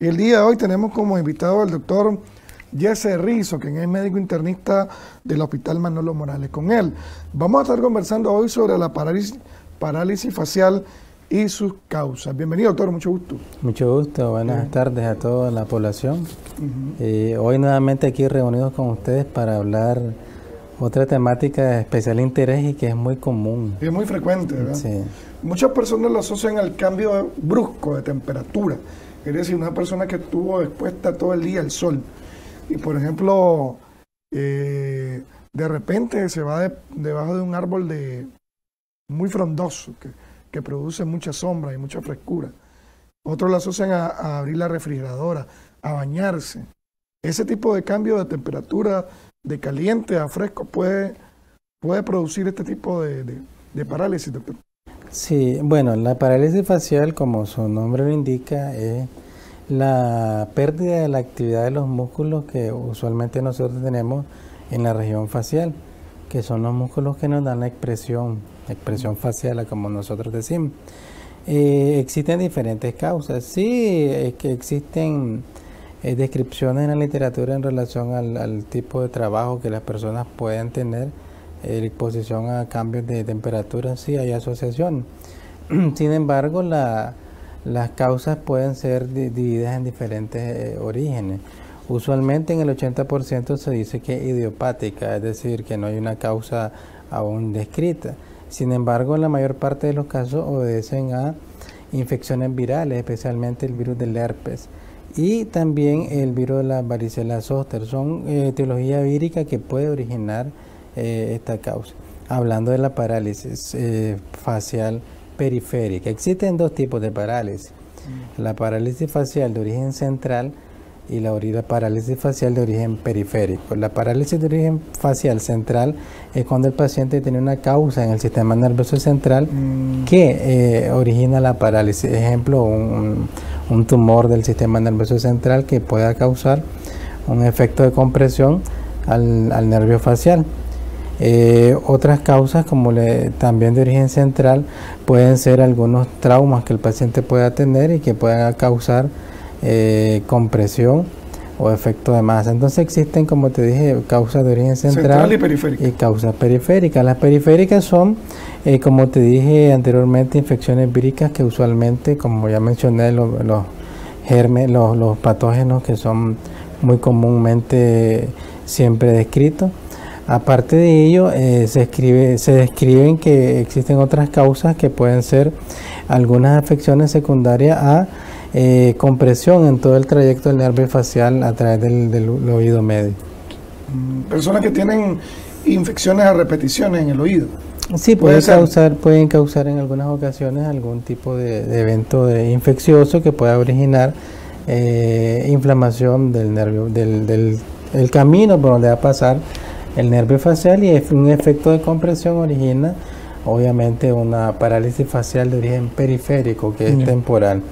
El día de hoy tenemos como invitado al doctor Jesse Rizo, quien es médico internista del Hospital Manolo Morales. Con él vamos a estar conversando hoy sobre la parálisis facial y sus causas. Bienvenido, doctor, mucho gusto. Mucho gusto, buenas tardes a toda la población. Hoy nuevamente aquí reunidos con ustedes para hablar otra temática de especial interés y que es muy común. Es muy frecuente, ¿verdad? Sí. Muchas personas lo asocian al cambio brusco de temperatura. Es decir, una persona que estuvo expuesta todo el día al sol y, por ejemplo, de repente se va debajo de un árbol muy frondoso que produce mucha sombra y mucha frescura. Otros lo asocian a abrir la refrigeradora, a bañarse. Ese tipo de cambio de temperatura, de caliente a fresco, puede producir este tipo de parálisis, doctor. Sí, bueno, la parálisis facial, como su nombre lo indica, es la pérdida de la actividad de los músculos que usualmente nosotros tenemos en la región facial, que son los músculos que nos dan la expresión facial, como nosotros decimos. Existen diferentes causas. Sí, que existen descripciones en la literatura en relación al tipo de trabajo que las personas pueden tener, exposición a cambios de temperatura, sí hay asociación. Sin embargo, las causas pueden ser divididas en diferentes orígenes. Usualmente en el 80% se dice que es idiopática, es decir, que no hay una causa aún descrita. Sin embargo, en la mayor parte de los casos obedecen a infecciones virales, especialmente el virus del herpes y también el virus de la varicela zoster. Son etiología vírica que puede originar esta causa. Hablando de la parálisis facial periférica, existen dos tipos de parálisis: la parálisis facial de origen central y la parálisis facial de origen periférico. La parálisis de origen facial central es cuando el paciente tiene una causa en el sistema nervioso central que origina la parálisis. Ejemplo, un tumor del sistema nervioso central que pueda causar un efecto de compresión al nervio facial. Otras causas, como también de origen central, pueden ser algunos traumas que el paciente pueda tener y que puedan causar compresión o efecto de masa. Entonces existen, como te dije, causas de origen central y causas periféricas. Las periféricas son, como te dije anteriormente, infecciones víricas que usualmente, como ya mencioné, los germes, los patógenos que son muy comúnmente siempre descritos. Aparte de ello, se describen que existen otras causas que pueden ser algunas afecciones secundarias a compresión en todo el trayecto del nervio facial a través del oído medio. Personas que tienen infecciones a repeticiones en el oído. Sí, pueden causar en algunas ocasiones algún tipo de evento infeccioso que pueda originar inflamación del nervio, del camino por donde va a pasar el nervio facial, y un efecto de compresión origina obviamente una parálisis facial de origen periférico que es temporal.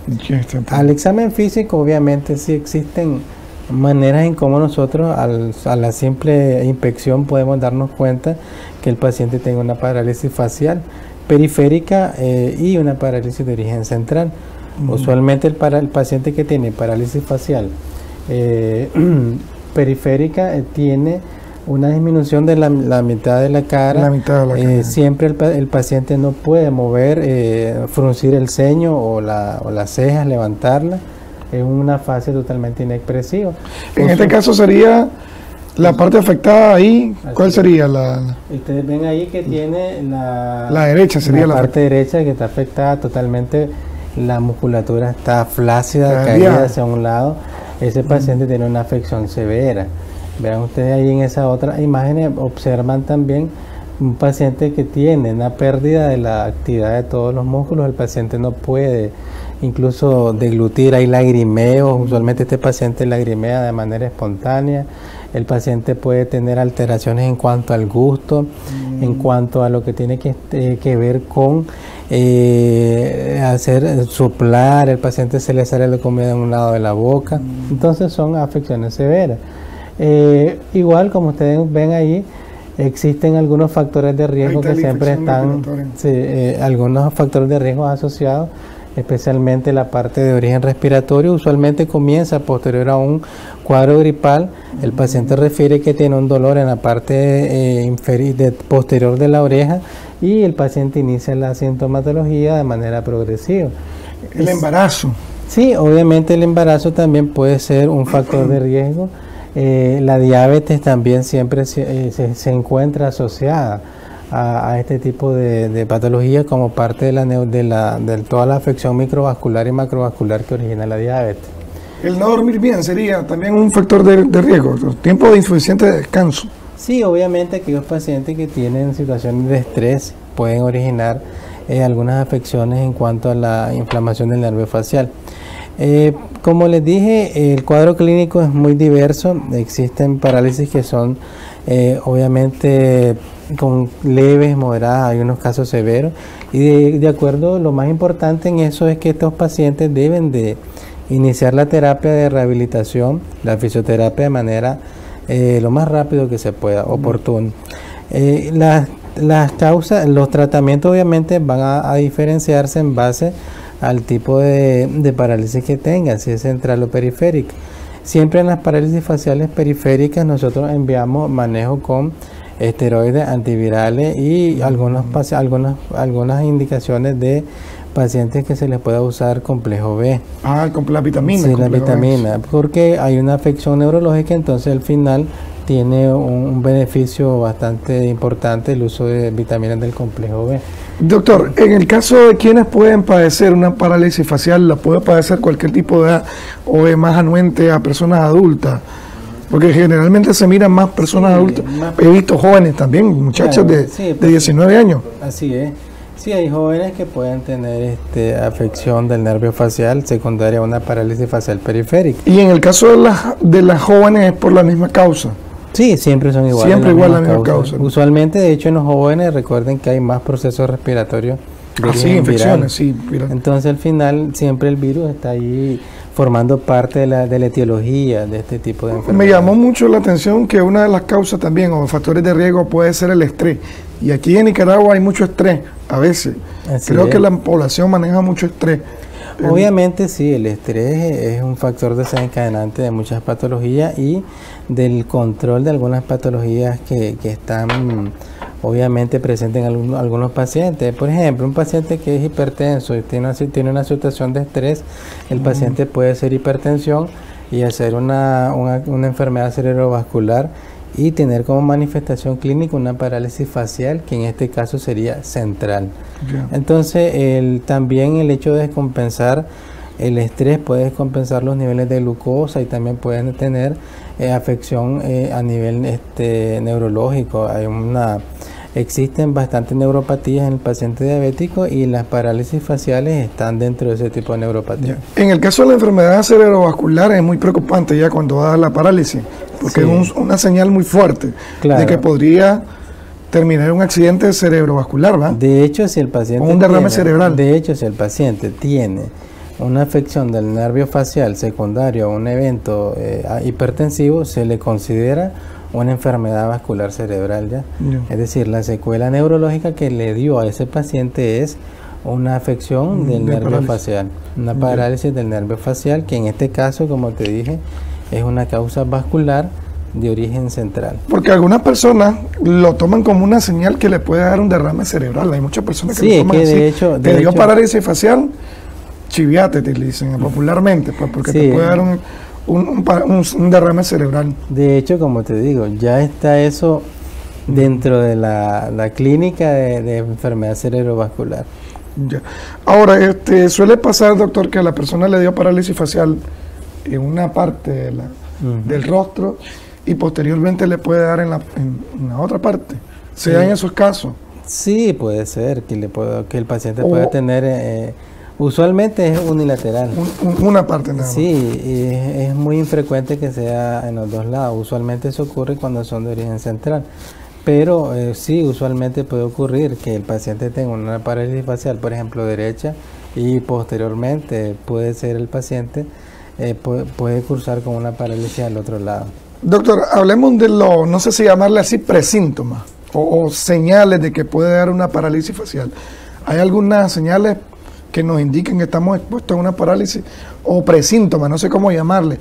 Al examen físico obviamente sí existen maneras en cómo nosotros a la simple inspección podemos darnos cuenta que el paciente tenga una parálisis facial periférica y una parálisis de origen central. Usualmente el paciente que tiene parálisis facial periférica tiene una disminución de la mitad de la cara. Siempre el paciente no puede mover, fruncir el ceño o las cejas, levantarla. Es una fase totalmente inexpresiva. En este caso sería la parte afectada ahí. ¿Cuál sería? Ustedes ven ahí que tiene la derecha, sería la parte derecha que está afectada totalmente. La musculatura está flácida, caída hacia un lado. Ese paciente tiene una afección severa. Vean ustedes ahí en esa otra imagen, observan también un paciente que tiene una pérdida de la actividad de todos los músculos. El paciente no puede incluso deglutir, hay lagrimeos. Usualmente este paciente lagrimea de manera espontánea. El paciente puede tener alteraciones en cuanto al gusto, en cuanto a lo que tiene que ver con hacer soplar. El paciente se le sale la comida en un lado de la boca. Entonces son afecciones severas. Igual, como ustedes ven ahí, existen algunos factores de riesgo que siempre están, algunos factores de riesgo asociados especialmente la parte de origen respiratorio, usualmente comienza posterior a un cuadro gripal. El paciente refiere que tiene un dolor en la parte posterior de la oreja y el paciente inicia la sintomatología de manera progresiva. El embarazo. Sí, obviamente el embarazo también puede ser un factor de riesgo. La diabetes también siempre se encuentra asociada a este tipo de patología como parte de toda la afección microvascular y macrovascular que origina la diabetes. El no dormir bien sería también un factor de riesgo, tiempo de insuficiente descanso. Sí, obviamente aquellos pacientes que tienen situaciones de estrés pueden originar algunas afecciones en cuanto a la inflamación del nervio facial. Como les dije, el cuadro clínico es muy diverso. Existen parálisis que son obviamente con leves, moderadas, hay unos casos severos. Y de acuerdo, lo más importante en eso es que estos pacientes deben de iniciar la terapia de rehabilitación, la fisioterapia de manera lo más rápido que se pueda, oportuno. Las causas, los tratamientos obviamente van a diferenciarse en base al tipo de parálisis que tengan, si es central o periférica. Siempre en las parálisis faciales periféricas nosotros enviamos manejo con esteroides antivirales y algunas indicaciones de pacientes que se les pueda usar complejo B. Con la vitamina. Sí, la vitamina, porque hay una afección neurológica, entonces al final tiene un beneficio bastante importante el uso de vitaminas del complejo B. Doctor, en el caso de quienes pueden padecer una parálisis facial, ¿la puede padecer cualquier tipo de edad o es más anuente a personas adultas? Porque generalmente se miran más personas adultas. He visto jóvenes también, muchachos de 19 años. Así es. Sí, hay jóvenes que pueden tener afección del nervio facial secundaria a una parálisis facial periférica. Y en el caso de las jóvenes es por la misma causa. Sí, siempre son iguales. Siempre igual la misma causa. Usualmente, de hecho, en los jóvenes recuerden que hay más procesos respiratorios. Sí, infecciones, sí. Entonces, al final, siempre el virus está ahí formando parte de la etiología de este tipo de enfermedad. Me llamó mucho la atención que una de las causas también o factores de riesgo puede ser el estrés. Y aquí en Nicaragua hay mucho estrés a veces. Creo que la población maneja mucho estrés. Obviamente sí, el estrés es un factor desencadenante de muchas patologías y del control de algunas patologías que están obviamente presentes en algunos pacientes. Por ejemplo, un paciente que es hipertenso y tiene una situación de estrés, el paciente puede ser hipertensión y hacer una enfermedad cerebrovascular y tener como manifestación clínica una parálisis facial, que en este caso sería central. Entonces, también el hecho de descompensar el estrés puede descompensar los niveles de glucosa y también pueden tener afección a nivel neurológico. Existen bastantes neuropatías en el paciente diabético y las parálisis faciales están dentro de ese tipo de neuropatía. En el caso de la enfermedad cerebrovascular es muy preocupante ya cuando da la parálisis, porque es una señal muy fuerte de que podría terminar un accidente cerebrovascular, ¿verdad? De hecho, si el paciente o un derrame cerebral. De hecho, si el paciente tiene una afección del nervio facial secundario a un evento hipertensivo, se le considera una enfermedad vascular cerebral ya. Es decir, la secuela neurológica que le dio a ese paciente es una afección del nervio facial, una parálisis del nervio facial, que en este caso, como te dije, es una causa vascular de origen central. Porque algunas personas lo toman como una señal que le puede dar un derrame cerebral. Hay muchas personas que lo toman así. Te dio parálisis facial, chiviate, te dicen popularmente, pues, porque te puede dar un derrame cerebral. De hecho, como te digo, ya está eso dentro de la clínica de enfermedad cerebrovascular. Ya. Ahora, suele pasar, doctor, que a la persona le dio parálisis facial en una parte del rostro y posteriormente le puede dar en la otra parte. ¿Se da en esos casos? Sí, puede ser que el paciente pueda tener... usualmente es unilateral. Una parte nada más. Sí, y es muy infrecuente que sea en los dos lados. Usualmente eso ocurre cuando son de origen central. Pero sí, usualmente puede ocurrir que el paciente tenga una parálisis facial, por ejemplo, derecha, y posteriormente puede ser el paciente, puede cursar con una parálisis al otro lado. Doctor, hablemos de no sé si llamarle así, presíntomas o señales de que puede dar una parálisis facial. ¿Hay algunas señales que nos indiquen que estamos expuestos a una parálisis o presíntomas, no sé cómo llamarle.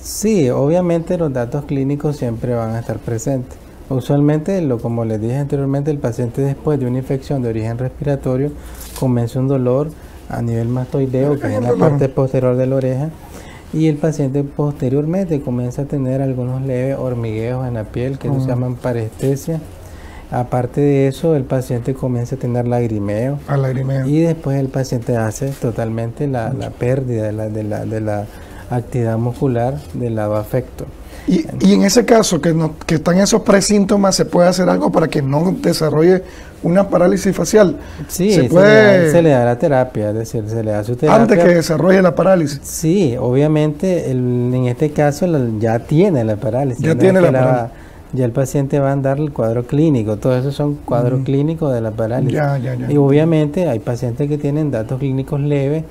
Sí, obviamente los datos clínicos siempre van a estar presentes. Usualmente, como les dije anteriormente, el paciente después de una infección de origen respiratorio comienza un dolor a nivel mastoideo, que es en la parte posterior de la oreja, y el paciente posteriormente comienza a tener algunos leves hormigueos en la piel, que se llaman parestesia. Aparte de eso, el paciente comienza a tener lagrimeo. Y después el paciente hace totalmente la pérdida de la actividad muscular del lado afecto. Y en ese caso, que están esos presíntomas, ¿se puede hacer algo para que no desarrolle una parálisis facial? Sí, se le da la terapia, es decir, se le da su terapia. Antes que desarrolle la parálisis. Sí, obviamente, en este caso ya tiene la parálisis. Ya tiene la parálisis. Ya el paciente va a andar el cuadro clínico, todos esos son cuadros clínicos de la parálisis. Y obviamente hay pacientes que tienen datos clínicos leves,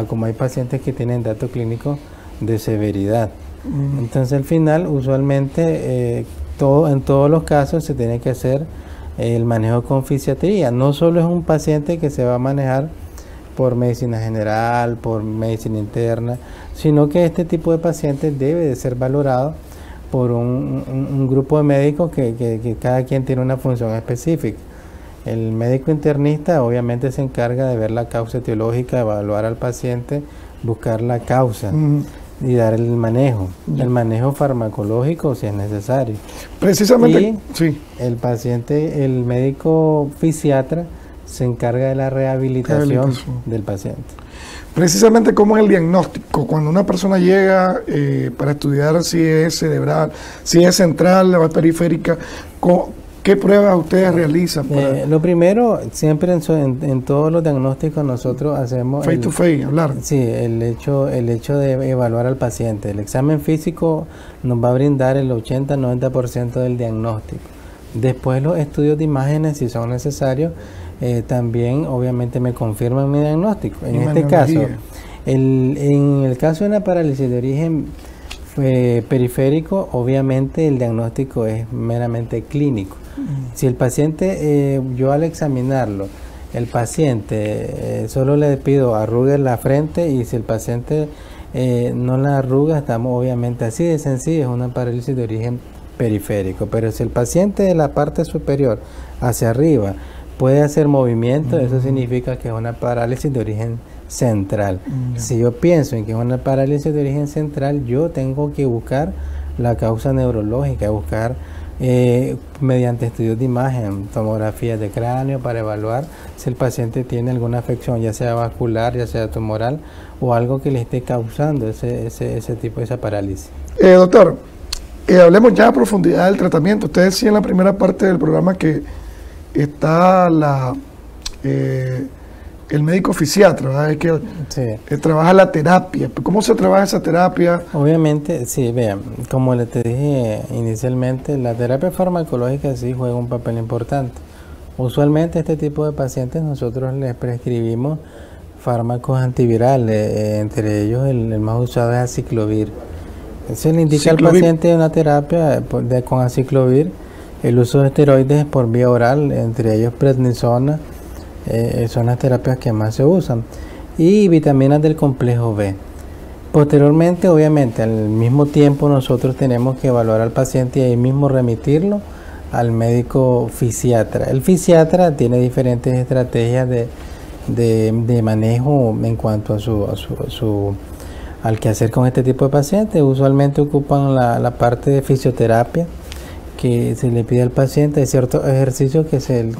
como hay pacientes que tienen datos clínicos de severidad. Entonces al final, usualmente, en todos los casos se tiene que hacer el manejo con fisiatría. No solo es un paciente que se va a manejar por medicina general, por medicina interna, sino que este tipo de pacientes debe de ser valorado por un grupo de médicos que cada quien tiene una función específica. El médico internista obviamente se encarga de ver la causa etiológica, evaluar al paciente, buscar la causa y dar el manejo farmacológico si es necesario. Precisamente, el médico fisiatra se encarga de la rehabilitación del paciente. Precisamente, ¿cómo es el diagnóstico? Cuando una persona llega para estudiar si es cerebral, si es central o periférica, ¿qué pruebas ustedes realizan? Lo primero, siempre en todos los diagnósticos nosotros hacemos... Face to face, hablar. Sí, el hecho de evaluar al paciente. El examen físico nos va a brindar el 80-90% del diagnóstico. Después los estudios de imágenes, si son necesarios, también obviamente me confirman mi diagnóstico. En este caso, en el caso de una parálisis de origen periférico, obviamente el diagnóstico es meramente clínico. Si el paciente, yo al examinarlo, el paciente solo le pido arrugue la frente, y si el paciente no la arruga, estamos obviamente así de sencillo, es una parálisis de origen periférico. Pero si el paciente de la parte superior hacia arriba puede hacer movimiento, eso significa que es una parálisis de origen central. Si yo pienso en que es una parálisis de origen central, yo tengo que buscar la causa neurológica, buscar mediante estudios de imagen, tomografías de cráneo, para evaluar si el paciente tiene alguna afección, ya sea vascular, ya sea tumoral, o algo que le esté causando ese tipo, esa parálisis. Doctor, hablemos ya a profundidad del tratamiento. Usted decía en la primera parte del programa que está el médico fisiatra, ¿verdad? Es que trabaja la terapia. ¿Cómo se trabaja esa terapia? Obviamente, sí, vean, como le te dije inicialmente, la terapia farmacológica sí juega un papel importante. Usualmente este tipo de pacientes nosotros les prescribimos fármacos antivirales, entre ellos el más usado es aciclovir. Se le indica al paciente una terapia con aciclovir, el uso de esteroides por vía oral, entre ellos prednisona, son las terapias que más se usan, y vitaminas del complejo B. Posteriormente, obviamente, al mismo tiempo nosotros tenemos que evaluar al paciente y ahí mismo remitirlo al médico fisiatra. El fisiatra tiene diferentes estrategias de manejo en cuanto a al que hacer con este tipo de pacientes. Usualmente ocupan la parte de fisioterapia, que se le pide al paciente. Hay ciertos ejercicios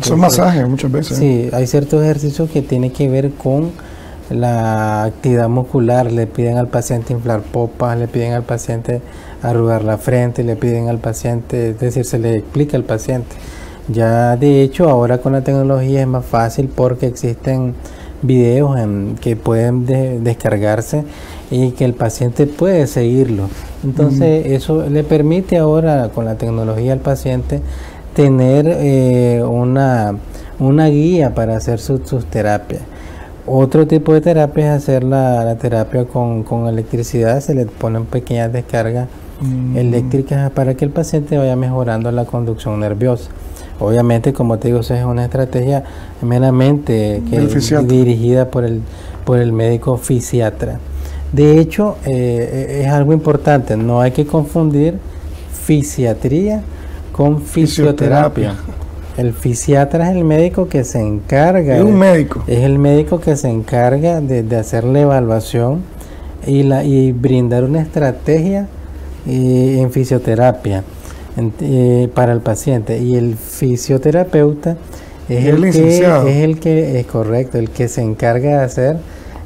son masajes muchas veces. Sí, hay ciertos ejercicios que tienen que ver con la actividad muscular. Le piden al paciente inflar popas, le piden al paciente arrugar la frente, le piden al paciente, es decir, se le explica al paciente. Ya de hecho ahora con la tecnología es más fácil porque existen videos que pueden descargarse y que el paciente puede seguirlo. Entonces eso le permite ahora con la tecnología al paciente tener una guía para hacer sus terapias. Otro tipo de terapia es hacer la terapia con electricidad. Se le ponen pequeñas descargas eléctricas para que el paciente vaya mejorando la conducción nerviosa. Obviamente, como te digo, eso es una estrategia meramente dirigida por el médico fisiatra. De hecho, es algo importante, no hay que confundir fisiatría con fisioterapia. El fisiatra es el médico que se encarga. Es un médico. Es el médico que se encarga de hacer la evaluación y brindar una estrategia en fisioterapia para el paciente. Y el fisioterapeuta es el que es correcto, el que se encarga de hacer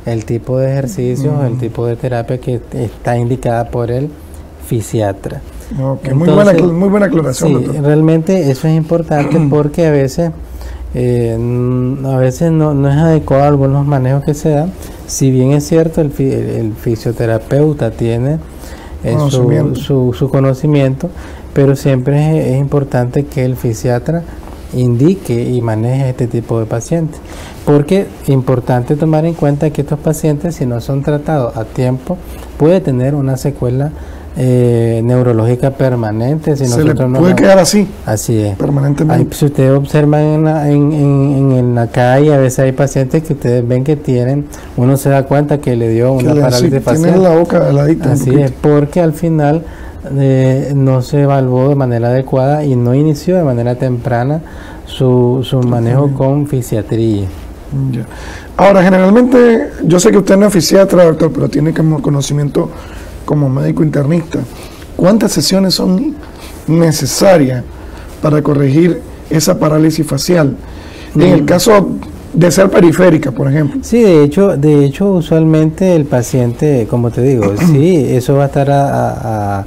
el tipo de ejercicios, el tipo de terapia que está indicada por el fisiatra. Okay, entonces, muy buena aclaración, sí, doctor. Realmente eso es importante porque a veces no es adecuado algunos manejos que se dan. Si bien es cierto, el fisioterapeuta tiene su conocimiento, pero siempre es importante que el fisiatra indique y maneje este tipo de pacientes, porque es importante tomar en cuenta que estos pacientes, si no son tratados a tiempo, puede tener una secuela neurológica permanente. Si se le puede quedar así. Así es. Permanentemente. Si ustedes observan en la calle, a veces hay pacientes que ustedes ven que tienen, uno se da cuenta que le dio una parálisis facial. Tienen la boca heladita. Así es, porque al final no se evaluó de manera adecuada y no inició de manera temprana su manejo con fisiatría. Ya. Ahora, generalmente, yo sé que usted no es fisiatra, doctor, pero tiene como conocimiento como médico internista. ¿Cuántas sesiones son necesarias para corregir esa parálisis facial? En el caso de ser periférica, por ejemplo. Sí, de hecho, usualmente el paciente, como te digo, sí, eso va a estar a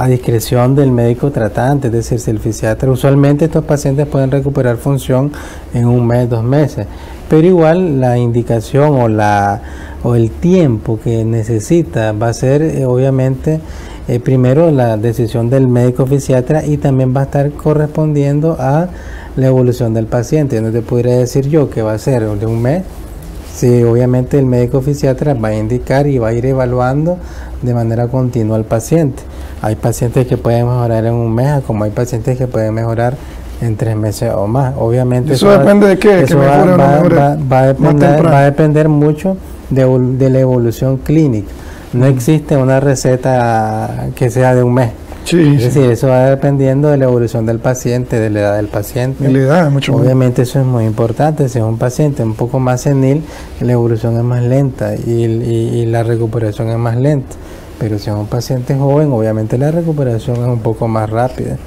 discreción del médico tratante, es decir, si el fisiatra, usualmente estos pacientes pueden recuperar función en 1 mes, 2 meses, pero igual la indicación o el tiempo que necesita va a ser obviamente primero la decisión del médico fisiatra y también va a estar correspondiendo a la evolución del paciente. No te podría decir yo que va a ser de 1 mes. Sí, obviamente el médico fisiatra va a indicar y va a ir evaluando de manera continua al paciente. Hay pacientes que pueden mejorar en 1 mes, como hay pacientes que pueden mejorar en 3 meses o más. Obviamente eso depende de qué, eso va a depender mucho de la evolución clínica. No existe una receta que sea de 1 mes. Sí, es decir, eso va dependiendo de la evolución del paciente, de la edad del paciente. De la edad, mucho más. Obviamente eso es muy importante. Si es un paciente un poco más senil, la evolución es más lenta y la recuperación es más lenta. Pero si es un paciente joven, obviamente la recuperación es un poco más rápida.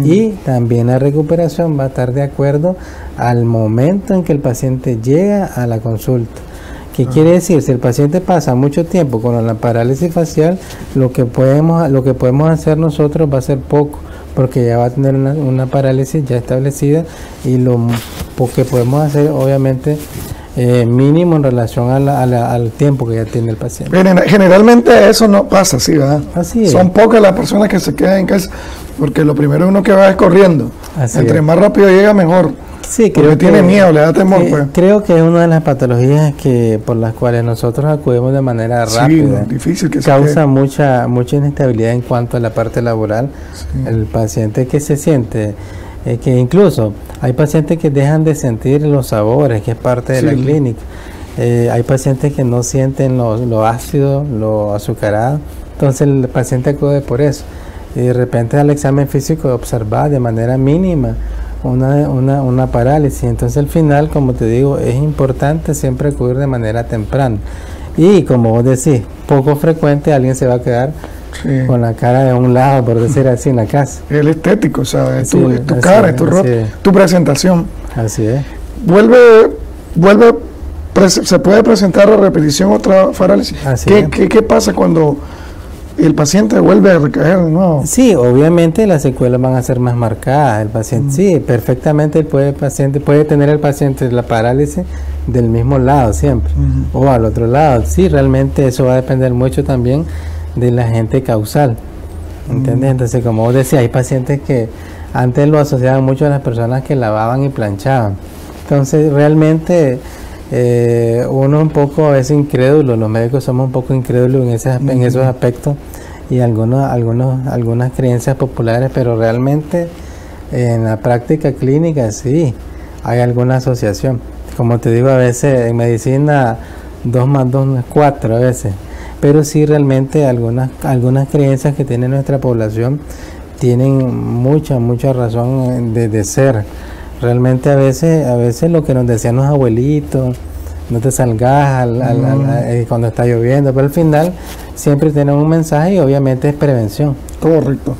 Y también la recuperación va a estar de acuerdo al momento en que el paciente llega a la consulta. ¿Qué quiere decir? Si el paciente pasa mucho tiempo con la parálisis facial, lo que podemos hacer nosotros va a ser poco, porque ya va a tener una parálisis ya establecida y lo que podemos hacer, obviamente, mínimo en relación al tiempo que ya tiene el paciente. Generalmente eso no pasa, ¿sí, verdad? Así es. Son pocas las personas que se quedan en casa, porque lo primero uno que va es corriendo. Entre más rápido llega, mejor. Sí, porque tiene miedo, le da temor. Pues. Creo que es una de las patologías por las cuales nosotros acudimos de manera rápida. Sí, difícil que causa mucha inestabilidad en cuanto a la parte laboral. Sí. El paciente que se siente, que incluso hay pacientes que dejan de sentir los sabores, que es parte de la clínica. Hay pacientes que no sienten lo ácido, lo azucarado. Entonces el paciente acude por eso. Y de repente al examen físico observar de manera mínima una parálisis. Entonces al final, como te digo, es importante siempre acudir de manera temprana. Y como vos decís, poco frecuente alguien se va a quedar con la cara de un lado, por decir así, en la casa. El estético, ¿sabes? Tu cara, tu rostro, tu presentación. Así es. Se puede presentar a repetición otra parálisis. ¿Qué pasa cuando el paciente vuelve a recaer de nuevo? Sí, obviamente las secuelas van a ser más marcadas. El paciente, sí, perfectamente puede tener el paciente la parálisis del mismo lado siempre, o al otro lado. Sí, realmente eso va a depender mucho también del agente causal. ¿Entendés? Entonces, como vos decías, hay pacientes que antes lo asociaban mucho a las personas que lavaban y planchaban. Entonces, realmente uno un poco es incrédulo, los médicos somos un poco incrédulos en esos aspectos y algunas creencias populares, pero realmente En la práctica clínica sí, hay alguna asociación. Como te digo, a veces en medicina 2 más 2 no es 4 a veces. Pero sí realmente algunas creencias que tiene nuestra población tienen mucha razón de ser. Realmente a veces lo que nos decían los abuelitos, no te salgas cuando está lloviendo, pero al final siempre tienen un mensaje y obviamente es prevención. Correcto.